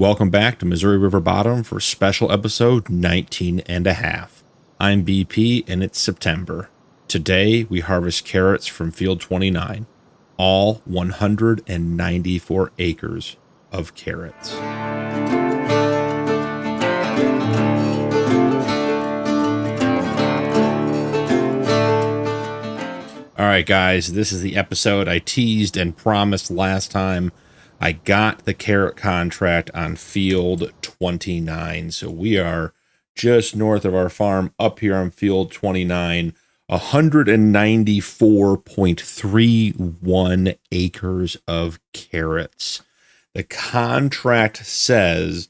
Welcome back to Missouri River Bottom for special episode 19 and a half. I'm BP and it's September. Today we harvest carrots from field 29, all 194 acres of carrots. All right, guys, this is the episode I teased and promised last time. I got the carrot contract on field 29. So we are just north of our farm up here on field 29, 194.31 acres of carrots. The contract says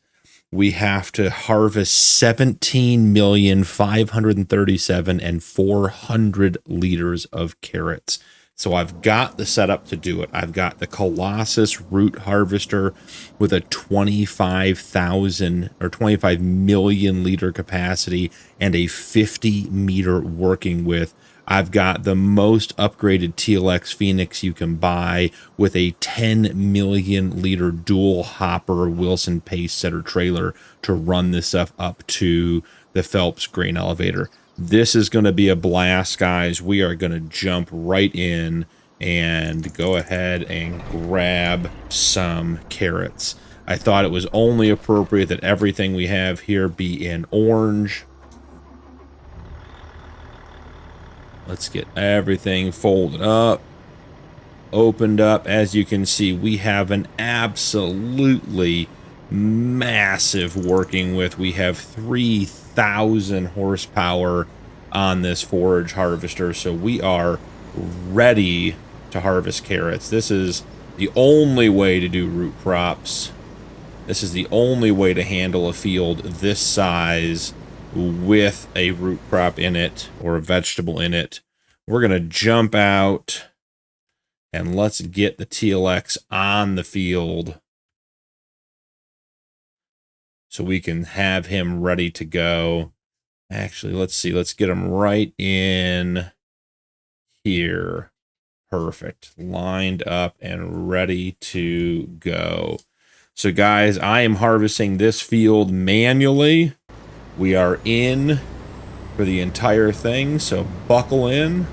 we have to harvest 17,537,400 liters of carrots. So I've got the setup to do it. I've got the Colossus root harvester with a 25,000 or 25 million liter capacity and a 50 meter working width. I've got the most upgraded TLX Phoenix you can buy with a 10 million liter dual hopper Wilson pace setter trailer to run this stuff up to the Phelps grain elevator. This is going to be a blast, guys. We are going to jump right in and go ahead and grab some carrots. I thought it was only appropriate that everything we have here be in orange. Let's get everything folded up, opened up. As you can see, we have an absolutely massive working width. We have 3,000 horsepower on this forage harvester, so we are ready to harvest carrots. This is the only way to do root crops. This is the only way to handle a field this size with a root crop in it or a vegetable in it. We're gonna jump out and let's get the TLX on the field so we can have him ready to go. Actually, let's see. Let's get him right in here. Perfect. Lined up and ready to go. So, guys, I am harvesting this field manually. We are in for the entire thing, so buckle in,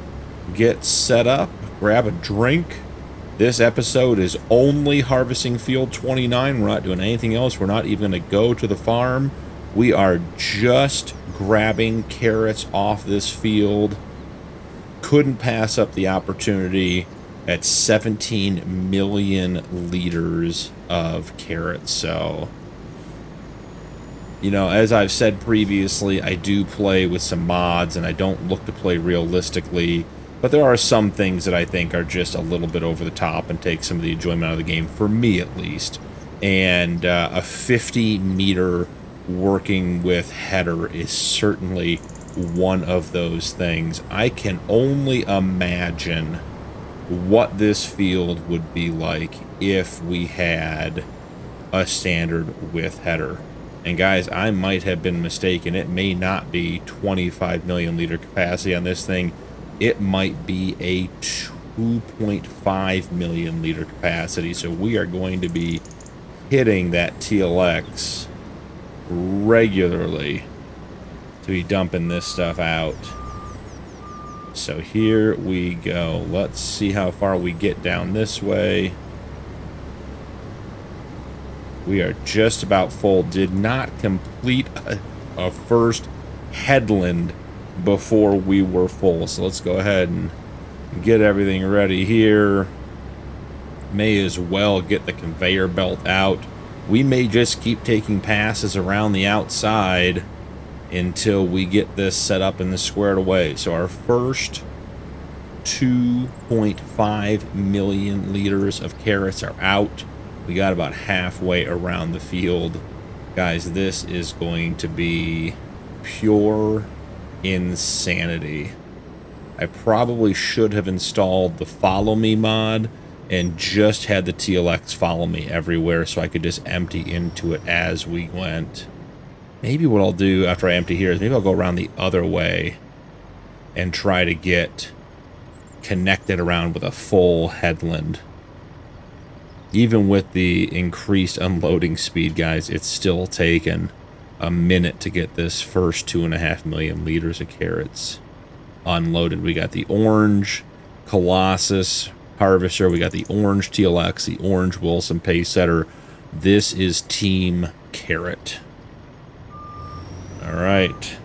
get set up, grab a drink. This episode is only harvesting field 29. We're not doing anything else. We're not even going to go to the farm. We are just grabbing carrots off this field. Couldn't pass up the opportunity at 17 million liters of carrots. So, you know, as I've said previously, I do play with some mods and I don't look to play realistically. But there are some things that I think are just a little bit over the top and take some of the enjoyment out of the game, for me at least. And a 50 meter working with header is certainly one of those things. I can only imagine what this field would be like if we had a standard width header. And guys, I might have been mistaken. It may not be 25 million liter capacity on this thing. It might be a 2.5 million liter capacity. So we are going to be hitting that TLX regularly to be dumping this stuff out. So here we go. Let's see how far we get down this way. We are just about full. Did not complete a first headland before we were full. So let's go ahead and get everything ready here. May as well get the conveyor belt out. We may just keep taking passes around the outside until we get this set up and this squared away. So our first 2.5 million liters of carrots are out. We got about halfway around the field. Guys, this is going to be pure insanity. I probably should have installed the follow me mod and just had the TLX follow me everywhere so I could just empty into it as we went. Maybe what I'll do after I empty here is maybe I'll go around the other way and try to get connected around with a full headland. Even with the increased unloading speed, guys, it's still taken a minute to get this first 2.5 million liters of carrots unloaded. We got the orange Colossus harvester, we got the orange TLX, the orange Wilson pace setter. This is Team Carrot. All right,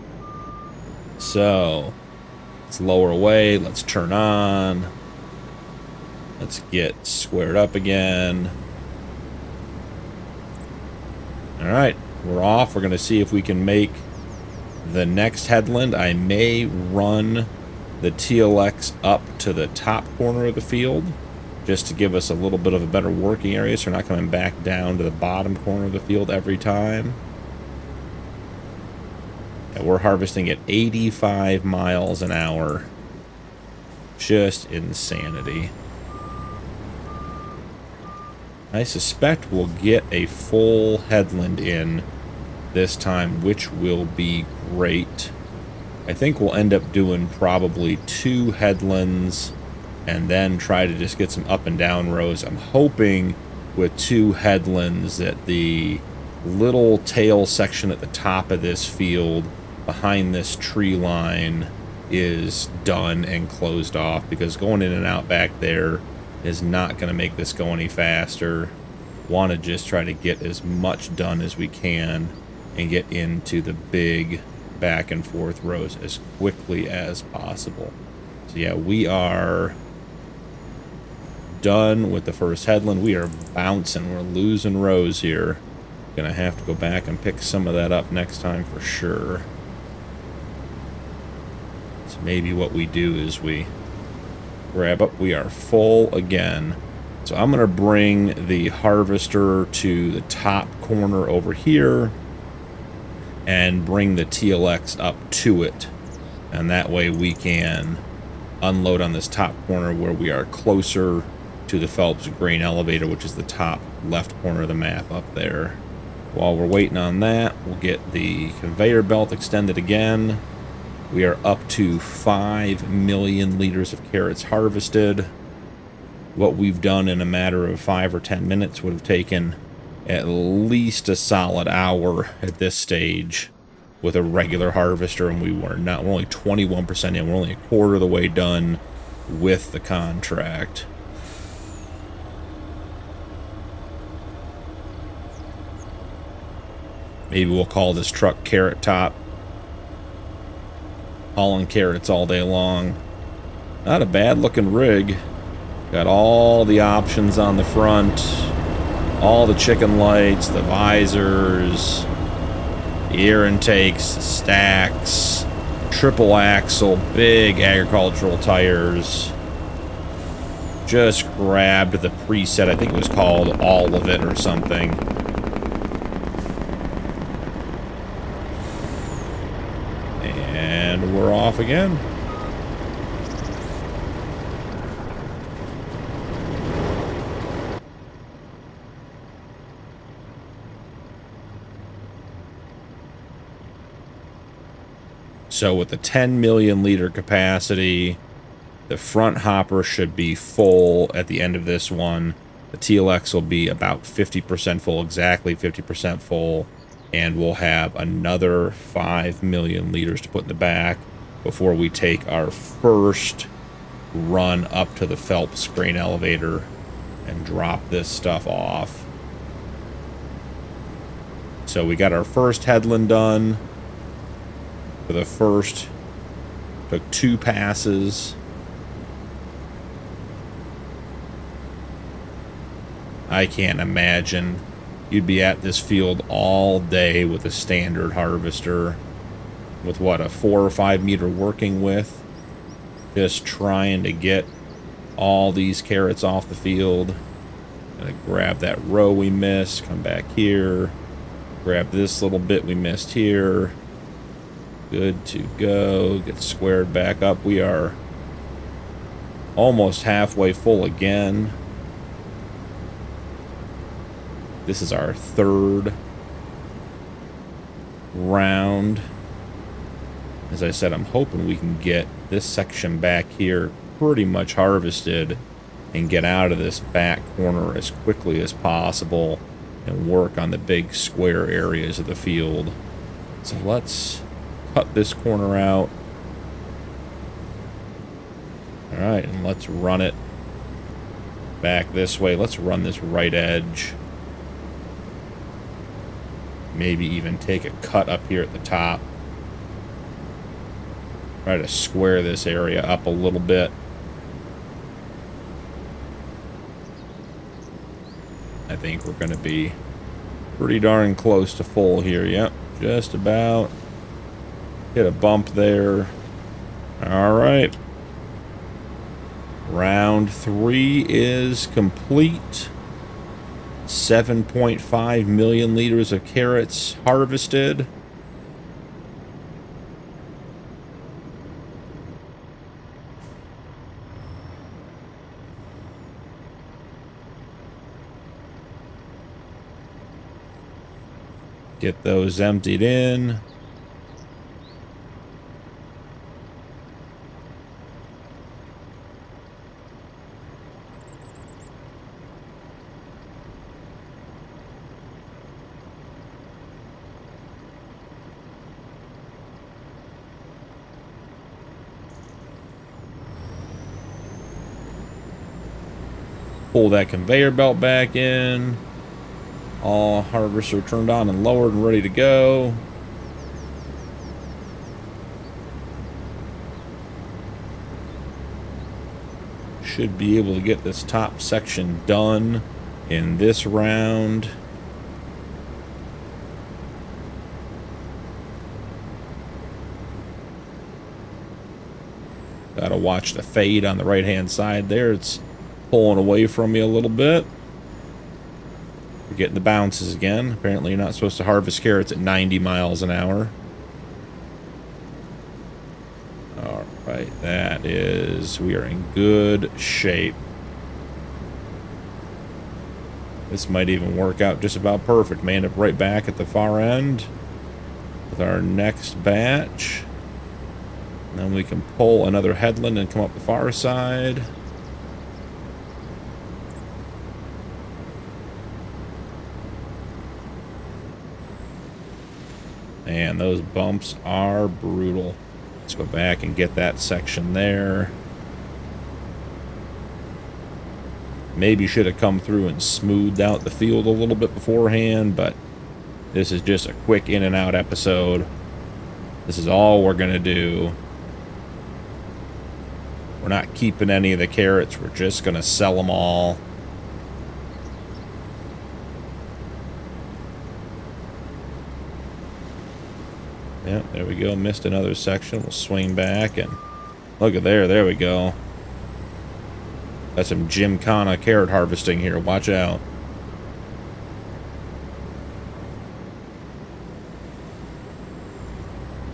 so let's lower away, let's turn on, let's get squared up again. All right, we're off. We're going to see if we can make the next headland. I may run the TLX up to the top corner of the field just to give us a little bit of a better working area, so we're not coming back down to the bottom corner of the field every time. And we're harvesting at 85 miles an hour. Just insanity. I suspect we'll get a full headland in this time, which will be great. I think we'll end up doing probably 2 headlands and then try to just get some up and down rows. I'm hoping with 2 headlands that the little tail section at the top of this field behind this tree line is done and closed off, because going in and out back there is not going to make this go any faster. Want to just try to get as much done as we can and get into the big back and forth rows as quickly as possible. So yeah, we are done with the first headland. We are bouncing. We're losing rows here. Gonna have to go back and pick some of that up next time for sure. So maybe what we do is we grab up. We are full again. So I'm gonna bring the harvester to the top corner over here and bring the TLX up to it, and that way we can unload on this top corner where we are closer to the Phelps grain elevator, which is the top left corner of the map up there. While we're waiting on that, we'll get the conveyor belt extended again. We are up to 5 million liters of carrots harvested. What we've done in a matter of 5 or 10 minutes would have taken at least a solid hour at this stage with a regular harvester, and we're only 21% in. We're only a quarter of the way done with the contract. Maybe we'll call this truck Carrot Top. Hauling carrots all day long. Not a bad looking rig. Got all the options on the front. All the chicken lights, the visors, the air intakes, stacks, triple axle, big agricultural tires. Just grabbed the preset. I think it was called All of It or something. And we're off again. So with the 10 million liter capacity, the front hopper should be full at the end of this one. The TLX will be about 50% full, exactly 50% full. And we'll have another 5 million liters to put in the back before we take our first run up to the Phelps grain elevator and drop this stuff off. So we got our first headland done. For the first, took 2 passes. I can't imagine you'd be at this field all day with a standard harvester with what, a 4 or 5 meter working width, just trying to get all these carrots off the field. Gonna grab that row we missed, come back here, grab this little bit we missed here. Good to go. Get squared back up. We are almost halfway full again. This is our 3rd round. As I said, I'm hoping we can get this section back here pretty much harvested and get out of this back corner as quickly as possible and work on the big square areas of the field. So let's cut this corner out. All right, and let's run it back this way. Let's run this right edge. Maybe even take a cut up here at the top. Try to square this area up a little bit. I think we're going to be pretty darn close to full here. Yep, just about. Hit a bump there. All right. Round 3 is complete. 7.5 million liters of carrots harvested. Get those emptied in. Pull that conveyor belt back in. All harvests are turned on and lowered and ready to go. Should be able to get this top section done in this round. Gotta watch the fade on the right-hand side there. It's pulling away from me a little bit. We're getting the bounces again. Apparently you're not supposed to harvest carrots at 90 miles an hour. Alright, that is... we are in good shape. This might even work out just about perfect. May end up right back at the far end with our next batch. And then we can pull another headland and come up the far side. And those bumps are brutal. Let's go back and get that section there. Maybe should have come through and smoothed out the field a little bit beforehand, but this is just a quick in and out episode. This is all we're going to do. We're not keeping any of the carrots. We're just going to sell them all. Yep, there we go. Missed another section. We'll swing back and look at there. There we go. That's some Gymkhana carrot harvesting here. Watch out.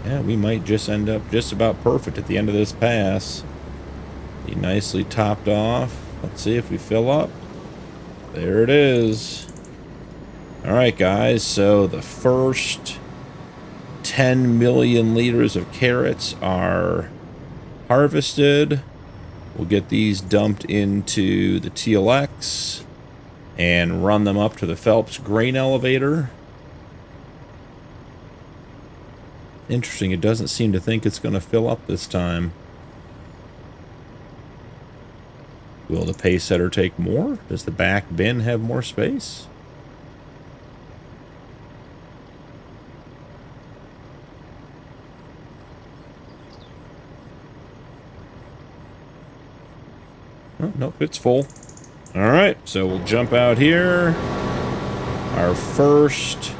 Yeah, we might just end up just about perfect at the end of this pass. Be nicely topped off. Let's see if we fill up. There it is. Alright, guys. So the first 10 million liters of carrots are harvested. We'll get these dumped into the TLX and run them up to the Phelps grain elevator. Interesting, it doesn't seem to think it's going to fill up this time. Will the pace setter take more? Does the back bin have more space? Oh, nope, it's full. Alright, so we'll jump out here. Our first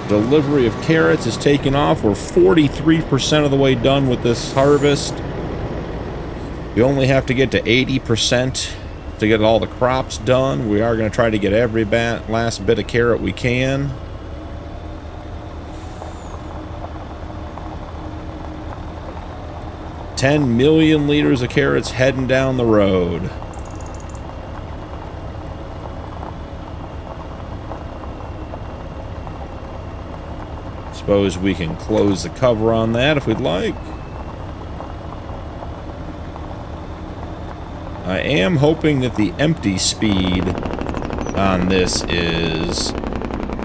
delivery of carrots is taking off. We're 43% of the way done with this harvest. We only have to get to 80% to get all the crops done. We are going to try to get every last bit of carrot we can. $10 million liters of carrots heading down the road. Suppose we can close the cover on that if we'd like. I am hoping that the empty speed on this is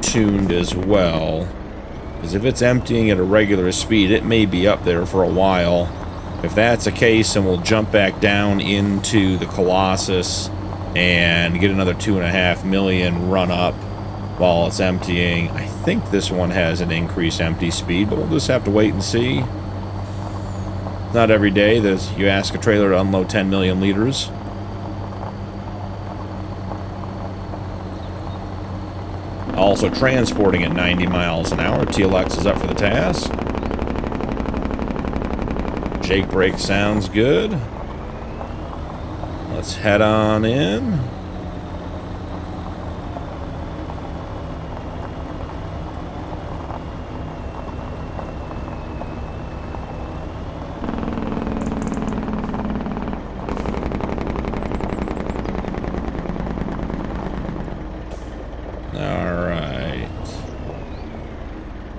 tuned as well. Because if it's emptying at a regular speed, it may be up there for a while. If that's the case, then we'll jump back down into the Colossus and get another 2.5 million run up while it's emptying. I think this one has an increased empty speed, but we'll just have to wait and see. Not every day that you ask a trailer to unload 10 million liters. Also transporting at 90 miles an hour. TLX is up for the task. Jake brake sounds good. Let's head on in.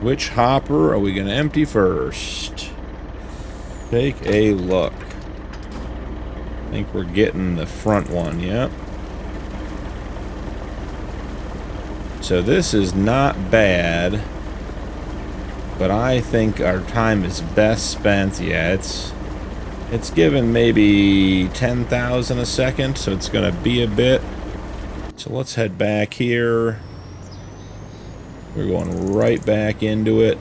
Which hopper are we going to empty first? Take a look. I think we're getting the front one, yep. So this is not bad, but I think our time is best spent. Yeah, it's given maybe 10,000 a second, so it's going to be a bit. So let's head back here. We're going right back into it.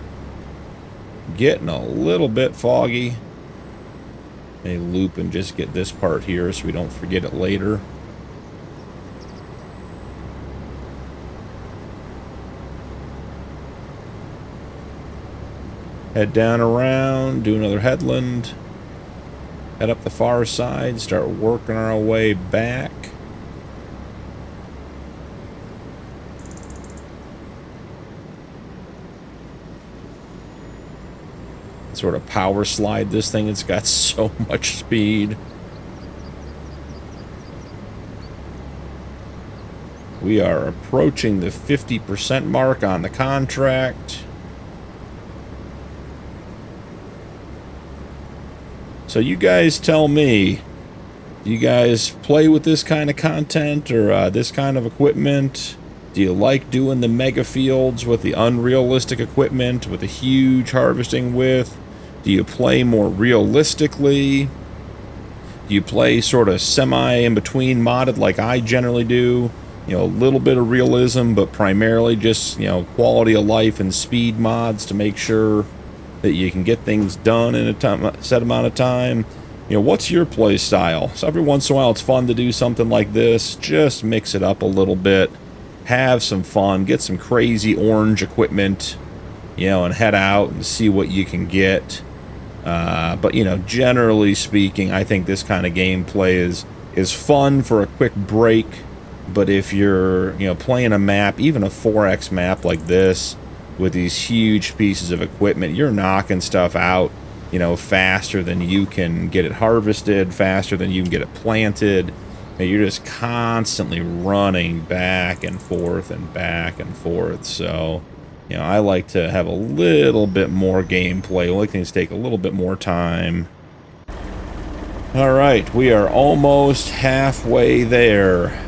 Getting a little bit foggy. May loop and just get this part here so we don't forget it later. Head down around, do another headland. Head up the far side, start working our way back. Sort of power slide this thing. It's got so much speed. We are approaching the 50% mark on the contract. So you guys tell me, do you guys play with this kind of content or this kind of equipment? Do you like doing the mega fields with the unrealistic equipment with a huge harvesting width? Do you play more realistically? Do you play sort of semi-in-between modded like I generally do? You know, a little bit of realism, but primarily just, you know, quality of life and speed mods to make sure that you can get things done in a set amount of time. You know, what's your play style? So every once in a while it's fun to do something like this. Just mix it up a little bit. Have some fun. Get some crazy orange equipment, you know, and head out and see what you can get. But, you know, generally speaking, I think this kind of gameplay is fun for a quick break. But if you're, you know, playing a map, even a 4X map like this, with these huge pieces of equipment, you're knocking stuff out, you know, faster than you can get it harvested, faster than you can get it planted. And you're just constantly running back and forth and back and forth. So, you know, I like to have a little bit more gameplay. I like things to take a little bit more time. All right, we are almost halfway there.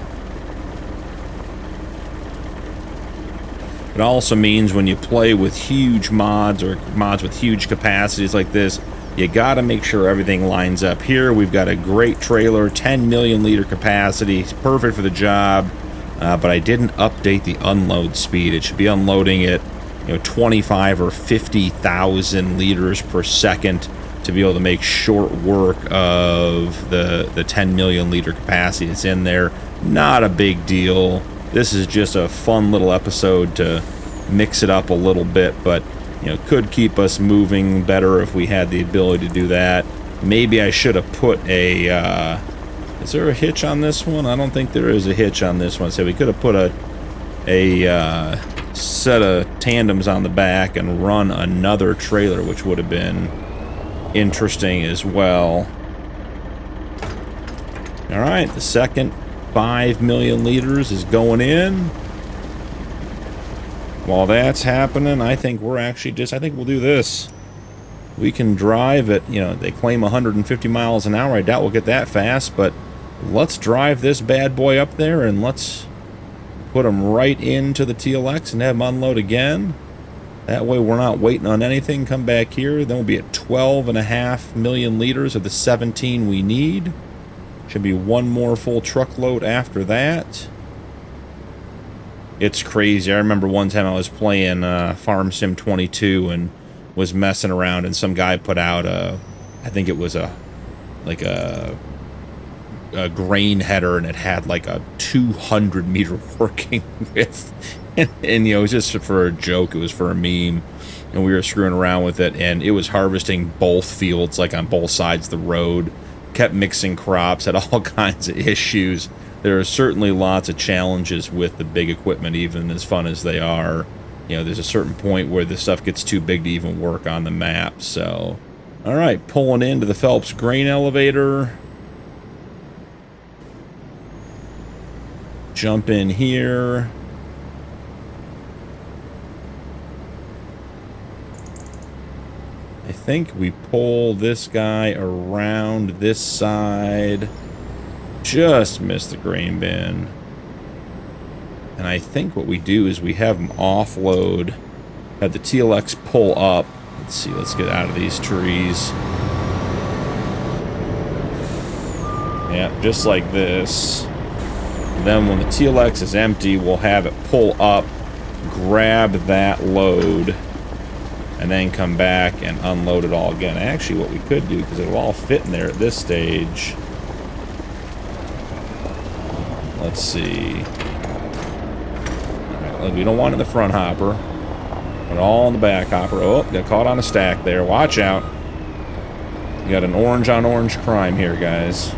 It also means when you play with huge mods or mods with huge capacities like this, you got to make sure everything lines up. Here we've got a great trailer, 10 million liter capacity. It's perfect for the job. But I didn't update the unload speed. It should be unloading at, you know, 25 or 50,000 liters per second to be able to make short work of the 10 million liter capacity that's in there. Not a big deal. This is just a fun little episode to mix it up a little bit, but, you know, could keep us moving better if we had the ability to do that. Maybe I should have put a... is there a hitch on this one? I don't think there is a hitch on this one. So we could have put a set of tandems on the back and run another trailer, which would have been interesting as well. All right, the second 5 million liters is going in. While that's happening, I think we're actually I think we'll do this. We can drive at, you know, they claim 150 miles an hour. I doubt we'll get that fast, but let's drive this bad boy up there and let's put him right into the TLX and have him unload again. That way we're not waiting on anything. Come back here. Then we'll be at 12.5 million liters of the 17 we need. Should be one more full truckload after that. It's crazy. I remember one time I was playing Farm Sim 22 and was messing around, and some guy put out I think it was a grain header, and it had like a 200-meter working width. And you know, it was just for a joke. It was for a meme, and we were screwing around with it, and it was harvesting both fields, like on both sides of the road. Kept mixing crops, had all kinds of issues. There are certainly lots of challenges with the big equipment, even as fun as they are. You know, there's a certain point where the stuff gets too big to even work on the map. So, all right, pulling into the Phelps grain elevator. Jump in here. I think we pull this guy around this side. Just missed the grain bin. And I think what we do is we have them offload, have the TLX pull up. Let's see, let's get out of these trees. Yeah, just like this. And then when the TLX is empty, we'll have it pull up, grab that load, and then come back and unload it all again. Actually, what we could do, because it'll all fit in there at this stage. Let's see. Alright, we don't want it in the front hopper. Put it all in the back hopper. Oh, got caught on a stack there. Watch out. You got an orange on orange crime here, guys.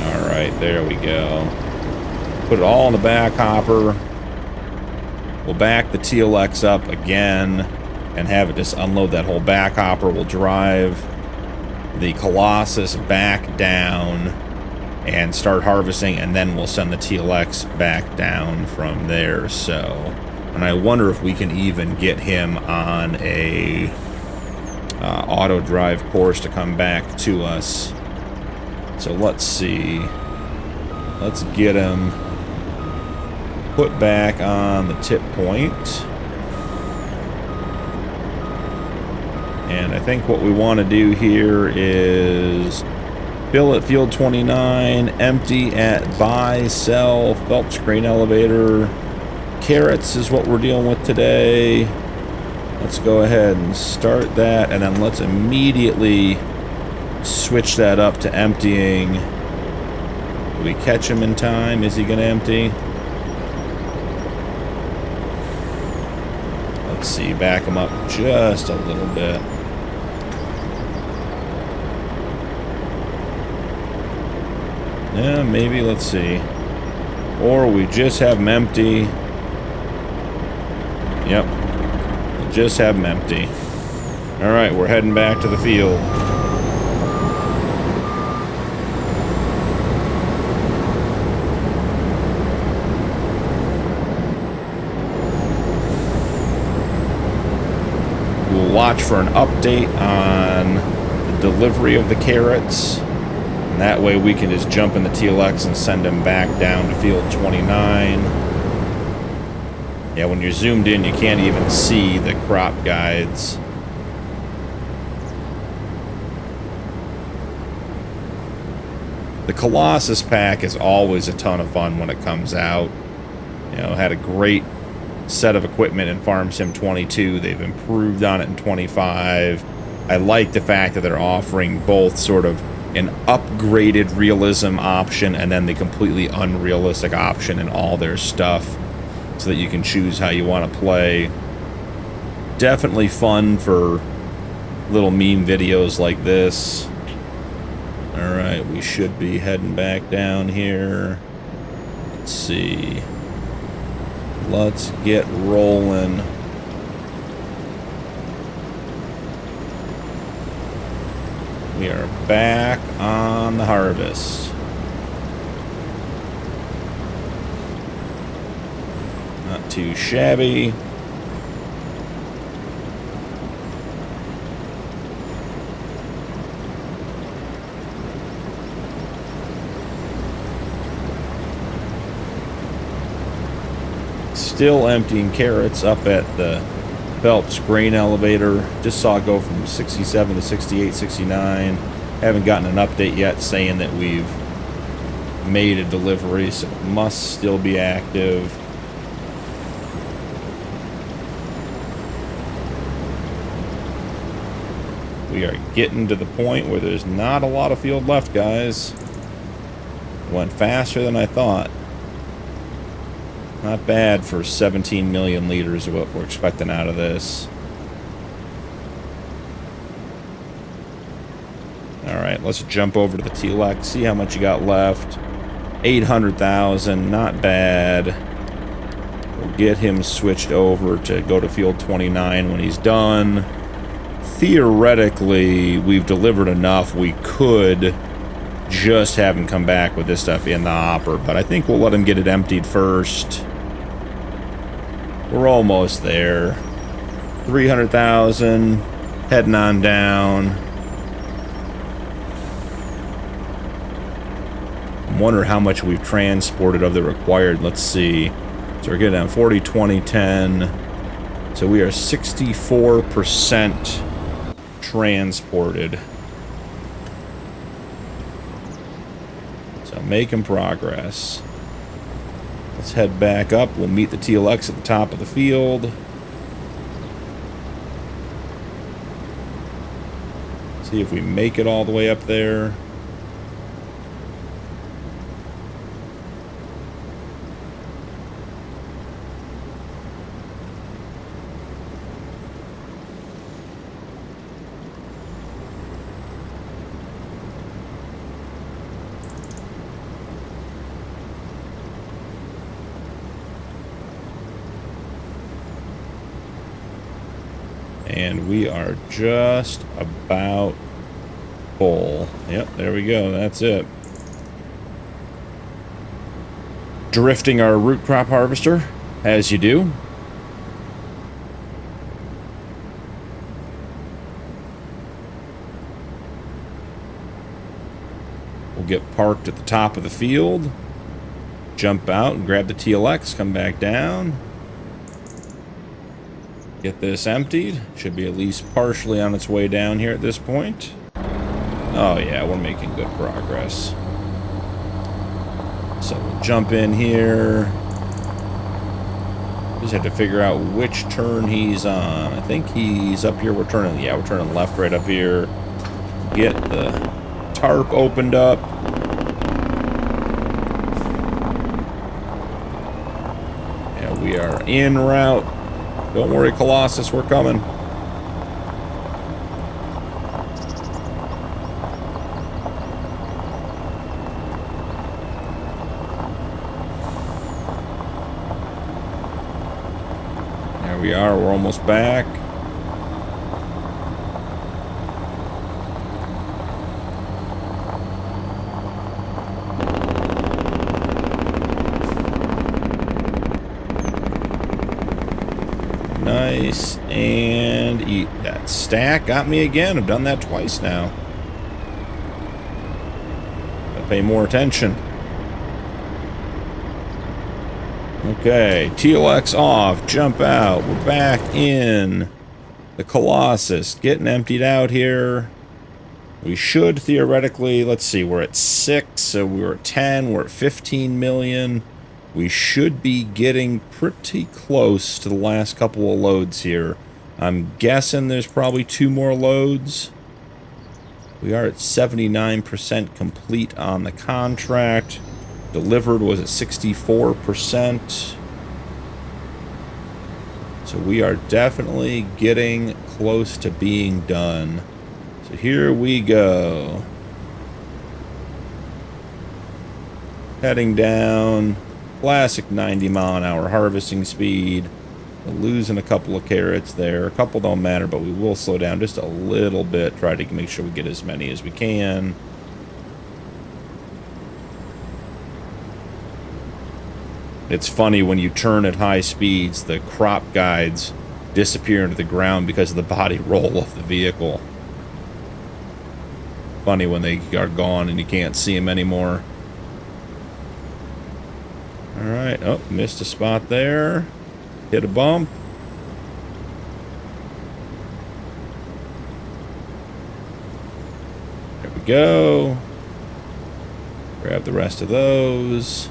Alright, there we go. Put it all in the back hopper. We'll back the TLX up again and have it just unload that whole back hopper. We'll drive the Colossus back down and start harvesting, and then we'll send the TLX back down from there. So, and I wonder if we can even get him on a auto drive course to come back to us. So let's see. Let's get him put back on the tip point. And I think what we want to do here is fill at field 29, empty at buy, sell, Phelps grain elevator. Carrots is what we're dealing with today. Let's go ahead and start that, and then let's immediately switch that up to emptying. Do we catch him in time? Is he going to empty? Let's see, back him up just a little bit. Yeah, maybe, let's see. Or we just have him empty. Yep. We'll just have him empty. Alright, we're heading back to the field. We'll watch for an update on the delivery of the carrots. And that way we can just jump in the TLX and send them back down to field 29. Yeah, when you're zoomed in, you can't even see the crop guides. The Colossus pack is always a ton of fun when it comes out. You know, had a great set of equipment in Farm Sim 22. They've improved on it in 25. I like the fact that they're offering both sort of an upgraded realism option and then the completely unrealistic option in all their stuff, so that you can choose how you want to play. Definitely fun for little meme videos like this. Alright, we should be heading back down here. Let's see. Let's get rolling. We are back on the harvest. Not too shabby. Still emptying carrots up at the Phelps grain elevator. Just saw it go from 67 to 68, 69. Haven't gotten an update yet saying that we've made a delivery, so it must still be active. We are getting to the point where there's not a lot of field left, guys. Went faster than I thought. Not bad for 17 million liters of what we're expecting out of this. Alright, let's jump over to the TLX, see how much you got left. 800,000, not bad. We'll get him switched over to go to field 29 when he's done. Theoretically, we've delivered enough. We could just have him come back with this stuff in the hopper, but I think we'll let him get it emptied first. We're almost there. 300,000, heading on down. I wonder how much we've transported of the required. Let's see. So we're getting down 40, 20, 10. So we are 64% transported. So making progress. Let's head back up. We'll meet the TLX at the top of the field. See if we make it all the way up there. And we are just about full. Yep, there we go. That's it. Drifting our root crop harvester, as you do. We'll get parked at the top of the field. Jump out and grab the TLX, come back down. Get this emptied. Should be at least partially on its way down here at this point. Oh yeah, we're making good progress. So we'll jump in here. Just have to figure out which turn he's on. I think he's up here. We're turning, yeah, we're turning left right up here. Get the tarp opened up. Yeah, we are en route. Don't worry, Colossus, we're coming. There we are, we're almost back. Nice, and eat that stack. Got me again. I've done that twice now. Gotta pay more attention. Okay, TLX off, jump out. We're back in the Colossus, getting emptied out here. We should theoretically, let's see, we're at 6, so we were at 10, we're at 15 million. We should be getting pretty close to the last couple of loads here. I'm guessing there's probably 2 more loads. We are at 79% complete on the contract. Delivered was at 64%. So we are definitely getting close to being done. So here we go. Heading down. Classic 90-mile-an-hour harvesting speed. We're losing a couple of carrots there. A couple don't matter, but we will slow down just a little bit. Try to make sure we get as many as we can. It's funny when you turn at high speeds, the crop guides disappear into the ground because of the body roll of the vehicle. Funny when they are gone and you can't see them anymore. Alright, oh, missed a spot there. Hit a bump. There we go. Grab the rest of those.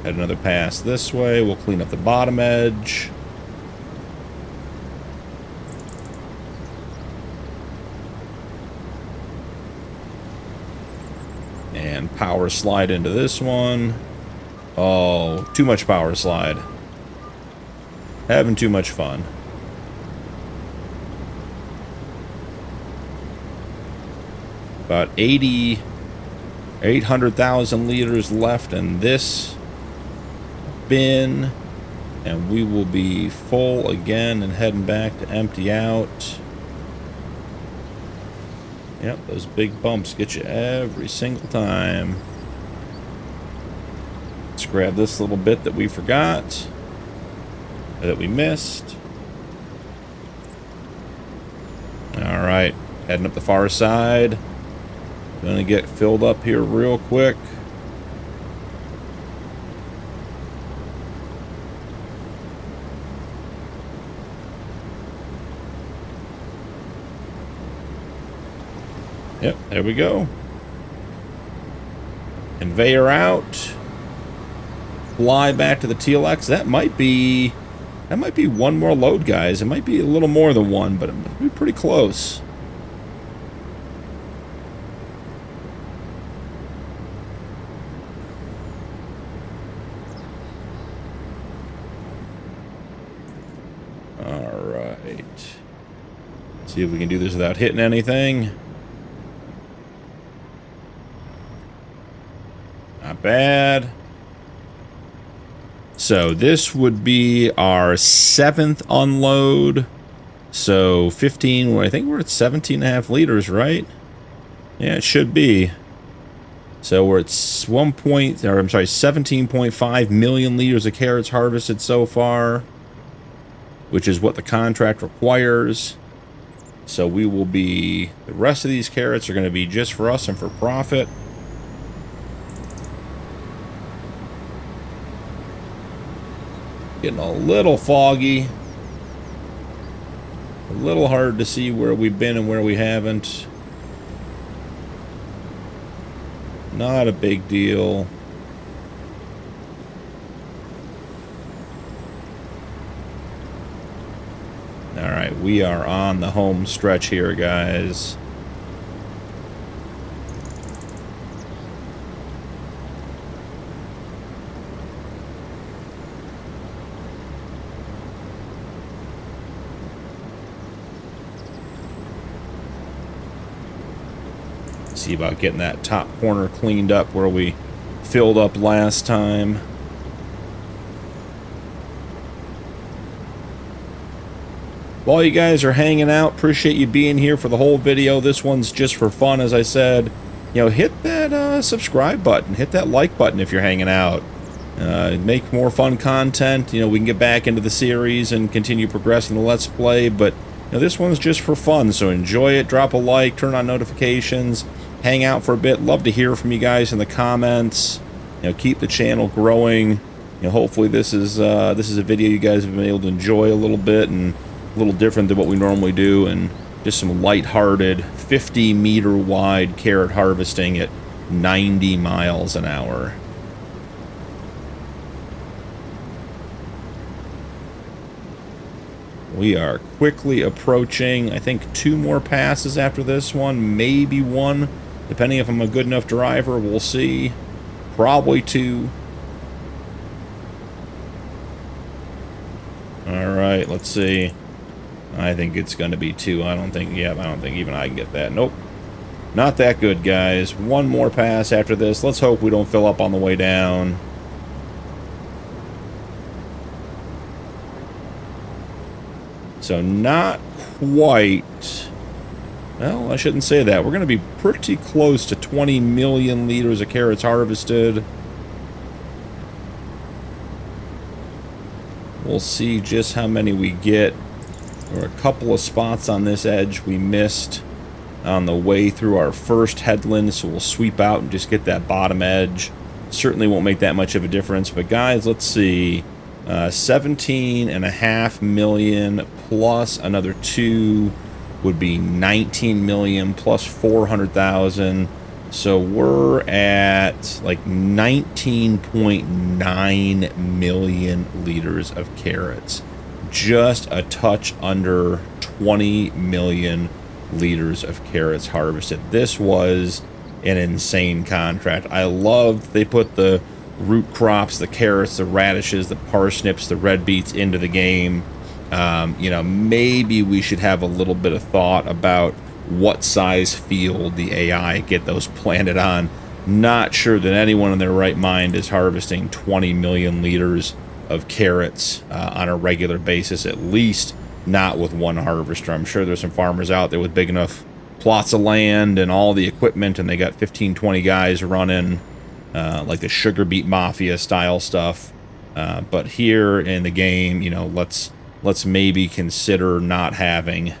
Had another pass this way. We'll clean up the bottom edge. And power slide into this one. Oh, too much power slide. Having too much fun. About 800,000 liters left in this bin. And we will be full again and heading back to empty out. Yep, those big bumps get you every single time. Let's grab this little bit that we forgot, that we missed. Alright, heading up the far side. Gonna get filled up here real quick. Yep, there we go. Conveyor out. Fly back to the TLX. That might be one more load, guys. It might be a little more than one, but it might be pretty close. All right. See if we can do this without hitting anything. Not bad. So this would be our 7th unload. So 15, I think we're at 17.5 liters, right? Yeah, it should be. So we're at 17.5 million liters of carrots harvested so far, which is what the contract requires. So we will be, the rest of these carrots are going to be just for us and for profit. Getting a little foggy. A little hard to see where we've been and where we haven't. Not a big deal. Alright, we are on the home stretch here, guys. See about getting that top corner cleaned up where we filled up last time. While you guys are hanging out, appreciate you being here for the whole video. This one's just for fun, as I said. You know, hit that subscribe button, hit that like button if you're hanging out. Make more fun content. You know, we can get back into the series and continue progressing the Let's Play, but you know, this one's just for fun, so enjoy it. Drop a like, turn on notifications, hang out for a bit. Love to hear from you guys in the comments. You know, keep the channel growing. You know, hopefully this is a video you guys have been able to enjoy a little bit and a little different than what we normally do, and just some lighthearted 50-meter wide carrot harvesting at 90 miles an hour. We are quickly approaching, I think, 2 more passes after this one, maybe 1, depending if I'm a good enough driver. We'll see. Probably 2. Alright, let's see. I think it's going to be 2. I don't think even I can get that. Nope. Not that good, guys. 1 more pass after this. Let's hope we don't fill up on the way down. So not quite. Well, I shouldn't say that. We're going to be pretty close to 20 million liters of carrots harvested. We'll see just how many we get. There were a couple of spots on this edge we missed on the way through our first headland, so we'll sweep out and just get that bottom edge. certainly won't make that much of a difference. But guys, let's see. 17.5 million plus another 2 would be 19 million plus 400,000. So we're at like 19.9 million liters of carrots. Just a touch under 20 million liters of carrots harvested. This was an insane contract. I loved they put the root crops, the carrots, the radishes, the parsnips, the red beets into the game. You know, maybe we should have a little bit of thought about what size field the AI get those planted on. Not sure that anyone in their right mind is harvesting 20 million liters of carrots on a regular basis, at least not with one harvester. I'm sure there's some farmers out there with big enough plots of land and all the equipment, and they got 15, 20 guys running like the sugar beet mafia style stuff. But here in the game, you know, let's maybe consider not having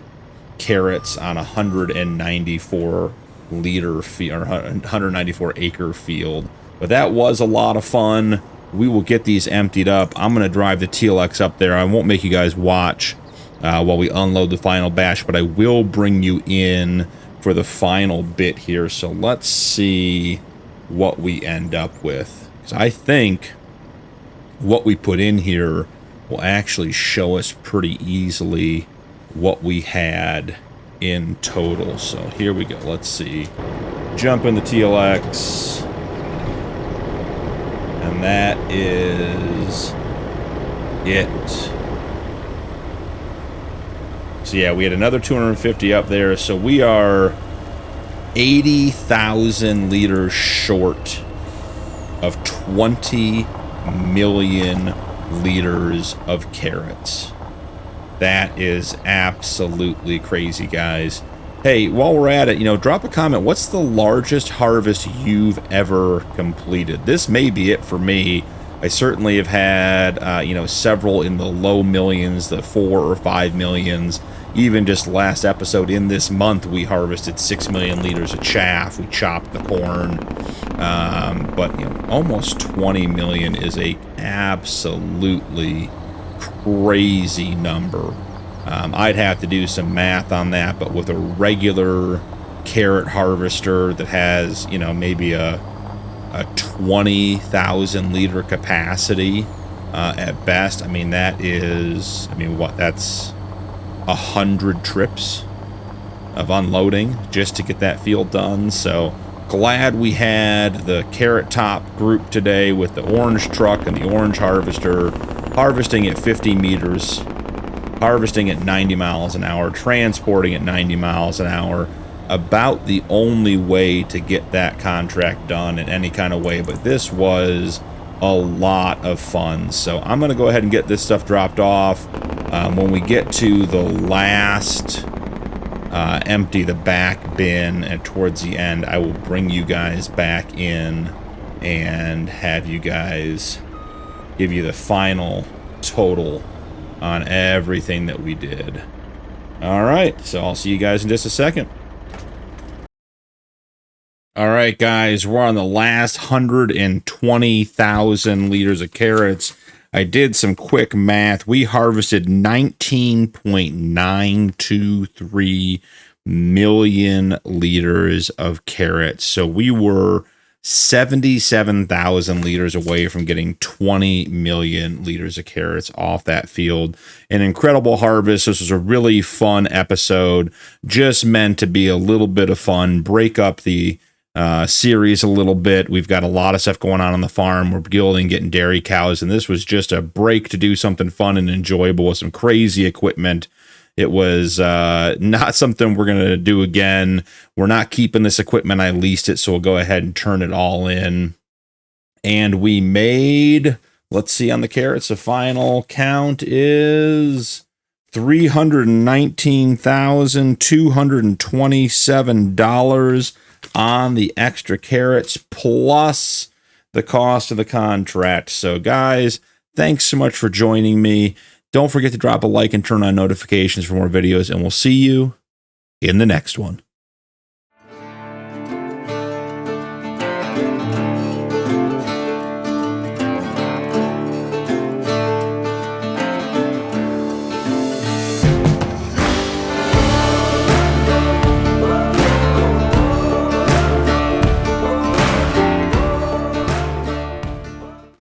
carrots on a 194 liter field or 194 acre field. But that was a lot of fun. We will get these emptied up. I'm going to drive the TLX up there. I won't make you guys watch while we unload the final batch, but I will bring you in for the final bit here. So let's see what we end up with. So I think what we put in here will actually show us pretty easily what we had in total. So here we go. Let's see. Jump in the TLX. And that is it. So yeah, we had another 250 up there. So we are 80,000 liters short of 20 million liters of carrots. That is absolutely crazy, guys. Hey, while we're at it, you know, drop a comment. What's the largest harvest you've ever completed? This may be it for me. I certainly have had, you know, several in the low millions, the 4 or 5 millions. Even just last episode in this month, we harvested 6 million liters of chaff. We chopped the corn. But, you know, almost 20 million is a absolutely crazy number. I'd have to do some math on that, but with a regular carrot harvester that has, you know, maybe a 20,000 liter capacity at best, I mean, that is, I mean, what, that's 100 trips of unloading just to get that field done. So glad we had the Carrot Top group today with the orange truck and the orange harvester harvesting at 50 meters, harvesting at 90 miles an hour, transporting at 90 miles an hour. About the only way to get that contract done in any kind of way, but this was a lot of fun. So I'm going to go ahead and get this stuff dropped off. When we get to the last empty the back bin and towards the end, I will bring you guys back in and have you guys give you the final total on everything that we did. All right, so I'll see you guys in just a second. All right, guys, we're on the last 120,000 liters of carrots. I did some quick math. We harvested 19.923 million liters of carrots. So we were 77,000 liters away from getting 20 million liters of carrots off that field. An incredible harvest. This was a really fun episode, just meant to be a little bit of fun, break up the series a little bit. We've got a lot of stuff going on the farm. We're building, getting dairy cows, and this was just a break to do something fun and enjoyable with some crazy equipment. It was not something we're going to do again. We're not keeping this equipment. I leased it, so we'll go ahead and turn it all in. And we made, let's see on the carrots, the final count is $319,227 on the extra carrots plus the cost of the contract. So guys, thanks so much for joining me. Don't forget to drop a like and turn on notifications for more videos, and we'll see you in the next one.